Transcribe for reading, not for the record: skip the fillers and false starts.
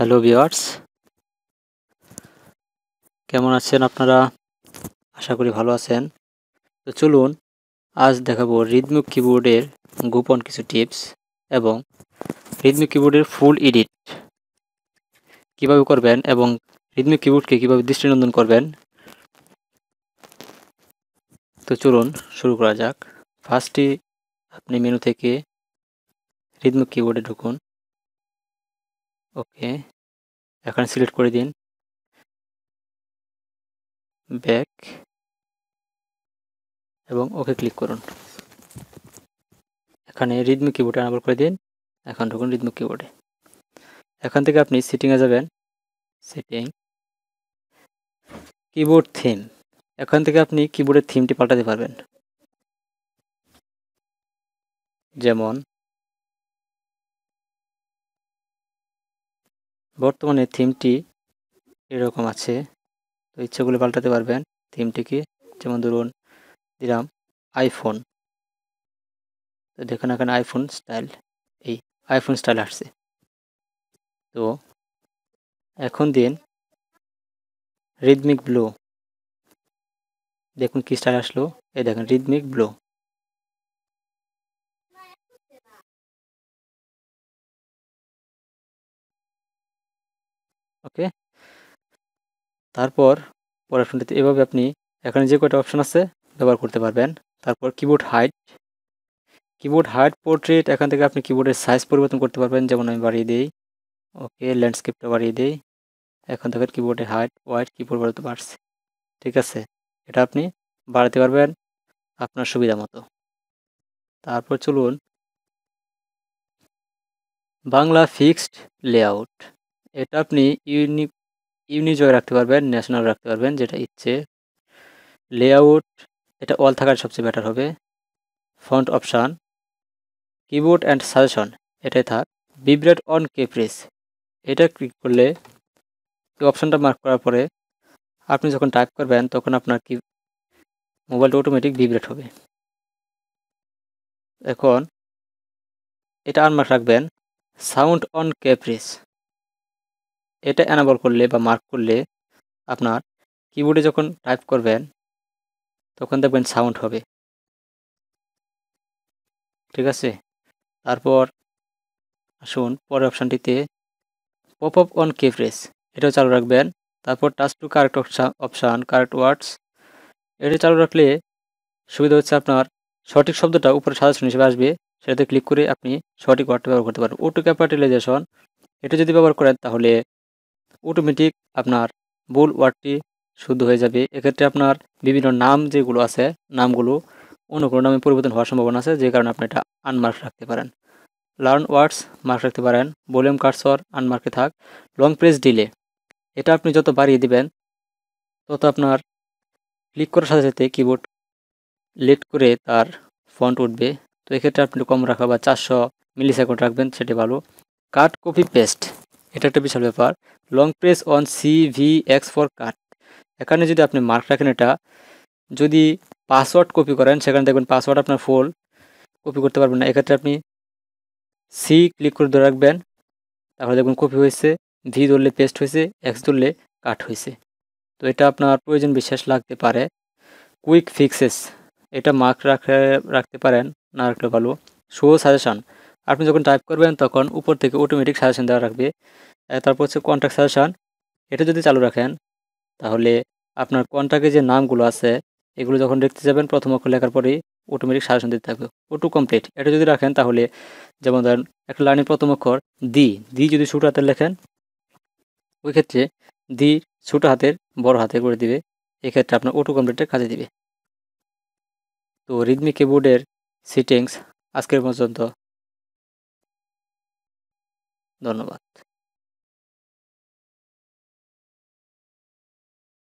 Hello viewers, কেমন আছেন আপনারা? আশা করি ভালো আছেন। তো চলুন আজ দেখাবো রিদমিক কিবোর্ডের গোপন কিছু টিপস এবং রিদমিক কিবোর্ডের ফুল এডিট কিভাবে করবেন এবং রিদমিক কিবোর্ডকে কিভাবে দৃষ্টিনন্দন করবেন। তো চলুন শুরু করা যাক। ফার্স্টে আপনি মেনু থেকে রিদমিক কিবোর্ডে ঢুকুন। ওকে, এখানে সিলেক্ট করে দিন ব্যাক এবং ওকে ক্লিক করুন। এখানে রিদমিক কিবোর্ডে আবার করে দিন। এখন ঢুকুন রিদমিক কিবোর্ডে। এখান থেকে আপনি সেটিংয়ে যাবেন, সেটিং, কিবোর্ড থিম। এখান থেকে আপনি কিবোর্ডের থিমটি পাল্টাতে পারবেন। যেমন বর্তমানে থিমটি এরকম আছে, তো ইচ্ছাগুলো পাল্টাতে পারবেন থিমটিকে। যেমন ধরুন দিলাম আইফোন, তো দেখুন এখানে আইফোন স্টাইল, এই আইফোন স্টাইল আসছে। তো এখন দিন রিদমিক ব্লু, দেখুন কি স্টাইল আসলো, এই দেখেন রিদমিক ব্লু। ওকে, তারপর পরের অপশনটিতে এভাবে আপনি এখানে যে কয়টা অপশন আছে ব্যবহার করতে পারবেন। তারপর কিবোর্ড হাইট পোর্ট্রেট, এখান থেকে আপনি কিবোর্ডের সাইজ পরিবর্তন করতে পারবেন। যেমন আমি বাড়িয়ে দিই, ওকে, ল্যান্ডস্কেপটা বাড়িয়ে দিই। এখন দেখেন কিবোর্ডের হাইট ওয়াইড কি পরিবর্তন বাড়ছে। ঠিক আছে, এটা আপনি বাড়াতে পারবেন আপনার সুবিধা মতো। তারপর চলুন বাংলা ফিক্সড লেআউট, এটা আপনি ইউনিজয় রাখতে পারবেন, ন্যাশনাল রাখতে পারবেন, যেটা ইচ্ছে। লেআউট এটা অল থাকার সবচেয়ে বেটার হবে। Font option, keyboard and suggestion এটাই থাক। ভিব্রেট অন কেপ্রিস, এটা ক্লিক করলে এই অপশানটা মার্ক করার পরে আপনি যখন টাইপ করবেন তখন আপনার কি মোবাইলটা অটোমেটিক ভিব্রেট হবে। এখন এটা আনমার্ক রাখবেন। সাউন্ড অন ক্যাপ্রিস, এটা অ্যানাবল করলে বা মার্ক করলে আপনার কিবোর্ডে যখন টাইপ করবেন তখন দেখবেন সাউন্ড হবে। ঠিক আছে, তারপর আসুন পরের অপশানটিতে পপ আপ অন ক্যাপ্রিস, এটাও চালু রাখবেন। তারপর touch to correct option, correct words, এটা চালু রাখলে সুবিধা হচ্ছে আপনার সঠিক শব্দটা উপরে সাজেশন হিসেবে আসবে, সেটাতে ক্লিক করে আপনি সঠিক ওয়ার্ডটা ব্যবহার করতে পারবেন। অটো ক্যাপিটালাইজেশন, এটা যদি ব্যবহার করেন তাহলে অটোমেটিক আপনার ভুল ওয়ার্ডটি শুদ্ধ হয়ে যাবে। এক্ষেত্রে আপনার বিভিন্ন নাম যেগুলো আছে, নামগুলো অন্য কোনো নামে পরিবর্তন হওয়ার সম্ভাবনা আছে, যে কারণে আপনি এটা আনমার্ক রাখতে পারেন। লার্ন ওয়ার্ডস মার্ক রাখতে পারেন। ভলিউম কার্সর আনমার্কে থাক। লং প্রেস ডিলে, এটা আপনি যত বাড়িয়ে দিবেন তত আপনার ক্লিক করার সাথে সাথে কিবোর্ড লেট করে তার ফন্ট উঠবে। তো এক্ষেত্রে আপনি কম রাখা বা 400 মিলিসেকেন্ড রাখবেন, সেটি ভালো। কাট কপি পেস্ট, এটা একটা বিশাল ব্যাপার। Long press on CVX for cut, এখানে যদি আপনি মার্ক রাখেন, এটা যদি পাসওয়ার্ড কপি করেন সেখানে দেখবেন পাসওয়ার্ড আপনার ফুল কপি করতে পারবেন না। এক্ষেত্রে আপনি সি ক্লিক করে ধরে রাখবেন, তাহলে দেখবেন কপি হয়েছে। ভি ধরলে পেস্ট হয়েছে, এক্স ধরলে কাট হয়েছে। তো এটা আপনার প্রয়োজন বিশেষ লাগতে পারে। কুইক ফিক্সেস, এটা মার্ক রাখতে পারেন, না রাখলে ভালো। শো সাজেশন, আপনি যখন টাইপ করবেন তখন উপর থেকে অটোমেটিক সাজেশন দেওয়া রাখবে। তারপর হচ্ছে কন্ট্যাক্ট সাজেশন, এটা যদি চালু রাখেন তাহলে আপনার কন্ট্যাক্টে যে নামগুলো আছে এগুলো যখন দেখতে যাবেন প্রথম অক্ষর লেখার পরেই অটোমেটিক সাজেশন দিতে থাকবে। অটো কমপ্লিট, এটা যদি রাখেন তাহলে যেমন ধরেন একটা লাইনের প্রথম অক্ষর দি যদি ছোটো হাতের লেখেন, ওই ক্ষেত্রে দি ছোটো হাতের বড় হাতে করে দিবে। এক্ষেত্রে আপনার অটো কমপ্লিটের কাজে দিবে। তো রিদমিক কিবোর্ডের সেটিংস আজকের পর্যন্ত। ধন্যবাদ।